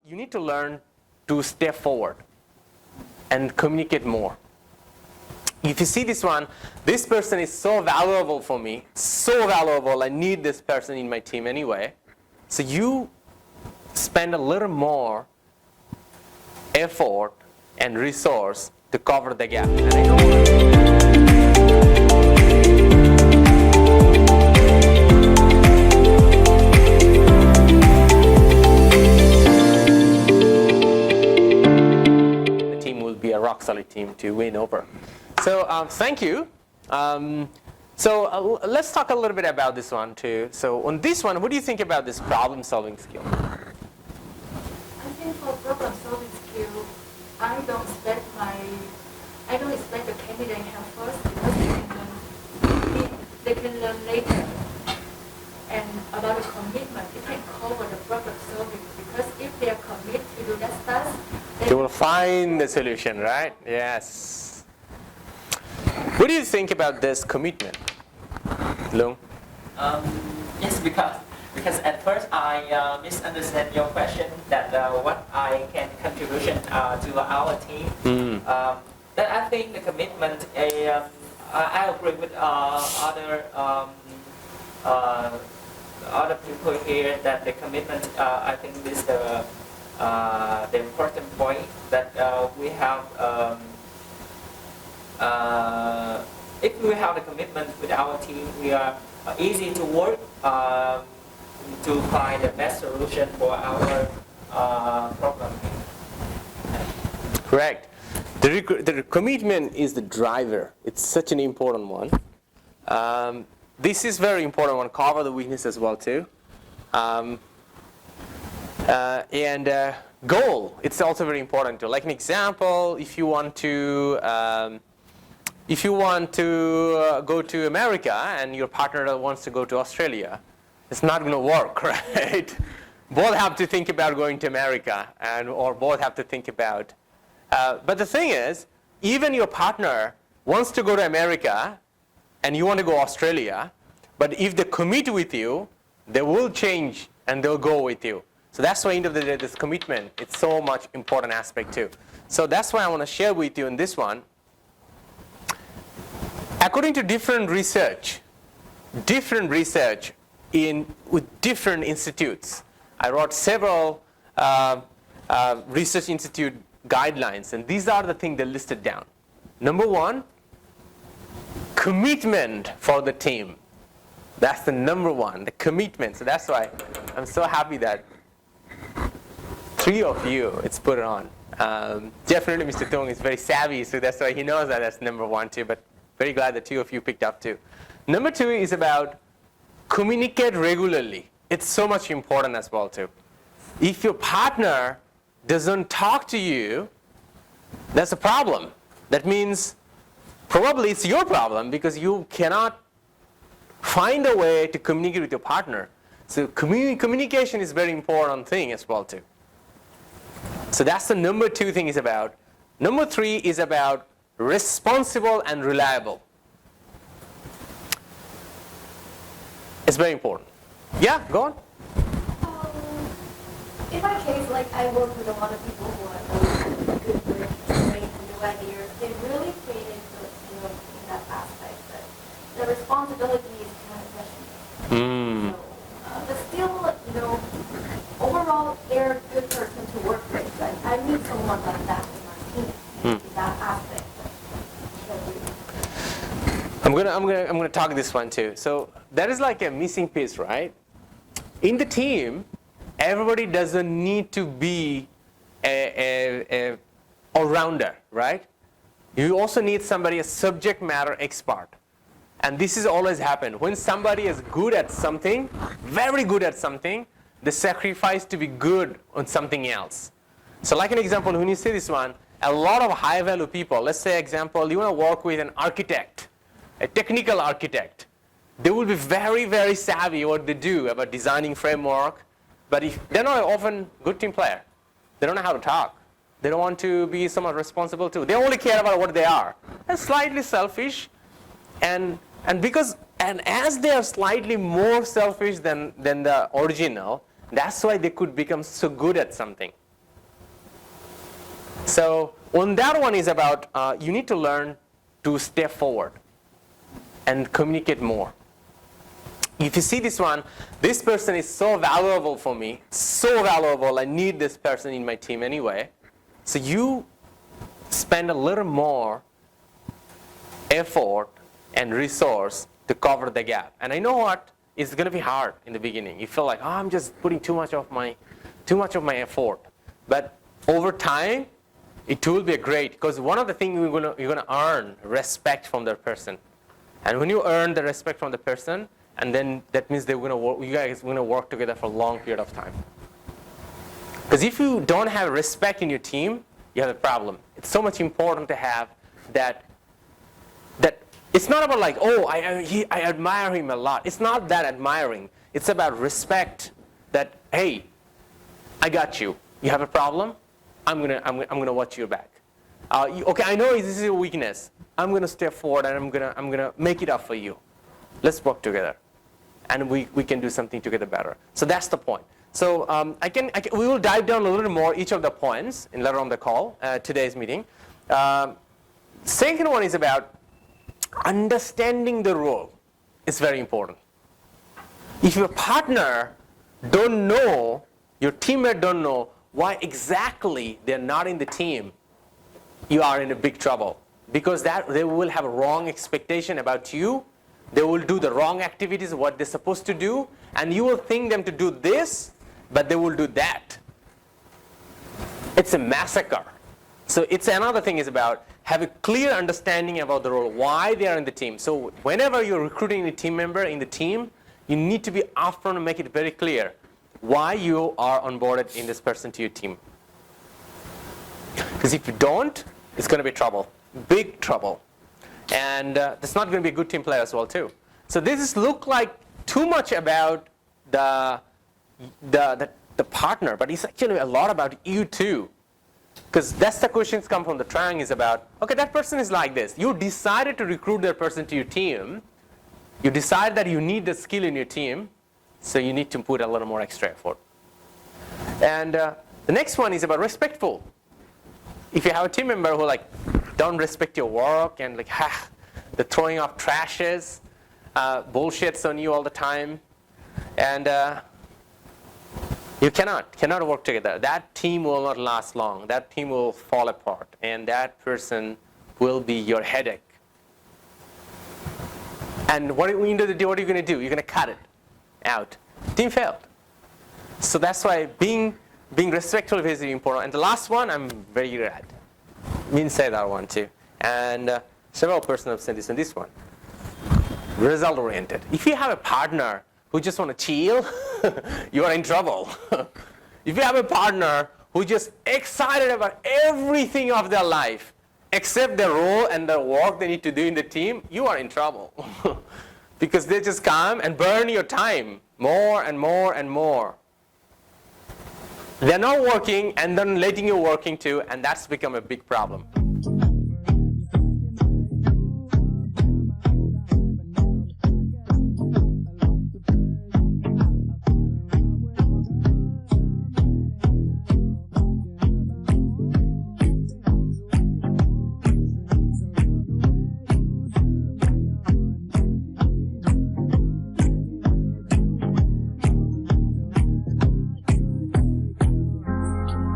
you need to learn to step forward and communicate more. If you see this one, this person is so valuable for me, so valuable, I need this person in my team anyway. So you spend a little more effort and resource to cover the gap. And I know be a rock solid team to win over. So thank you. Let's talk a little bit about this one too. So on this one, what do you think about this problem solving skill? I think for problem solving skill, I don't expect the candidate help first because they can learn later. And about the commitment, they can cover the problem solving because if they are committed to do that task, they will find the solution, right? Yes. What do you think about this commitment, Lung? Yes, because at first I misunderstand your question that what I can contribution to our team. But I think the commitment, I agree with other people here that the commitment, I think is the important point that we have. If we have the commitment with our team, we are easy to work to find the best solution for our problem. Correct. The commitment is the driver. It's such an important one. This is very important one. Cover the weakness as well too. Goal. It's also very important too. Like an example, if you want to go to America and your partner wants to go to Australia, it's not going to work, right? Both have to think about going to America, or both have to think about. But the thing is, even your partner wants to go to America, and you want to go to Australia, but if they commit with you, they will change and they'll go with you. So that's why, end of the day, this commitment, it's so much important aspect too. So that's why I want to share with you in this one. According to different research with different institutes, I wrote several research institute guidelines, and these are the things they listed down. Number one, commitment for the team. That's the number one, the commitment. So that's why I'm so happy that 3 of you, it's put it on. Definitely Mr. Thong is very savvy, so that's why he knows that that's number one too, but very glad that 2 of you picked up too. Number 2 is about communicate regularly. It's so much important as well too. If your partner doesn't talk to you, that's a problem. That means probably it's your problem because you cannot find a way to communicate with your partner. So communication is very important thing as well too. So that's the number 2 thing is about. Number 3 is about responsible and reliable. It's very important. Yeah, go on. In my case, like I work with a lot of people who are good with great new ideas. They really fit into in that aspect. But the responsibility is kind of questionable. So, but still, overall, they're a good person to work with. But I need someone like that in my team. In that aspect. I'm gonna talk this one too. So that is like a missing piece, right? In the team, everybody doesn't need to be a all-rounder, right? You also need somebody, a subject matter expert. And this has always happened. When somebody is good at something, very good at something, they sacrifice to be good on something else. So like an example, when you see this one, a lot of high-value people, let's say example, you want to work with an architect, a technical architect. They will be very, very savvy what they do about designing framework, but if they're not often good team player. They don't know how to talk. They don't want to be somewhat responsible too. They only care about what they are. They're slightly selfish, and as they are slightly more selfish than the original, that's why they could become so good at something. So on that one is about you need to learn to step forward and communicate more. If you see this one, this person is so valuable for me, so valuable, I need this person in my team anyway. So you spend a little more effort and resource to cover the gap. And I know what, it's going to be hard in the beginning. You feel like, oh, I'm just putting too much of my effort. But over time, it will be great, because one of the things you're going to earn respect from that person. And when you earn the respect from the person, and then that means you guys are going to work together for a long period of time. Because if you don't have respect in your team, you have a problem. It's so much important to have that it's not about like, oh, I admire him a lot. It's not that admiring. It's about respect that, hey, I got you. You have a problem? I'm gonna watch your back. Okay, I know this is your weakness. I'm gonna step forward and I'm gonna make it up for you. Let's work together, and we can do something together better. So that's the point. So we will dive down a little more each of the points in later on the call, today's meeting. Second one is about understanding the role. It's very important. If your partner don't know, your teammate don't know why exactly they're not in the team, you are in a big trouble, because they will have a wrong expectation about you. They will do the wrong activities, what they're supposed to do, and you will think them to do this, but they will do that. It's a massacre. So it's another thing is about have a clear understanding about the role, why they are in the team. So whenever you're recruiting a team member in the team, you need to be upfront and make it very clear why you are onboarded in this person to your team. Because if you don't, it's going to be trouble, big trouble. And that's not going to be a good team player as well too. So this look like too much about the partner, but it's actually a lot about you too. Because that's the questions come from the triangle is about, okay, that person is like this. You decided to recruit that person to your team. You decide that you need the skill in your team, so you need to put a little more extra effort. And the next one is about respectful. If you have a team member who don't respect your work and they're throwing off trashes, bullshits on you all the time, and you cannot work together. That team will not last long. That team will fall apart, and that person will be your headache. And what are you going to do? You're going to cut it out. Team failed. So that's why being respectful is very important. And the last one, I'm very glad. Min said that one too. And several persons have said this one. Result oriented. If you have a partner who just want to chill, you are in trouble. If you have a partner who just excited about everything of their life, except their role and the work they need to do in the team, you are in trouble. Because they just come and burn your time more and more and more. They're not working and then letting you working too, and that's become a big problem.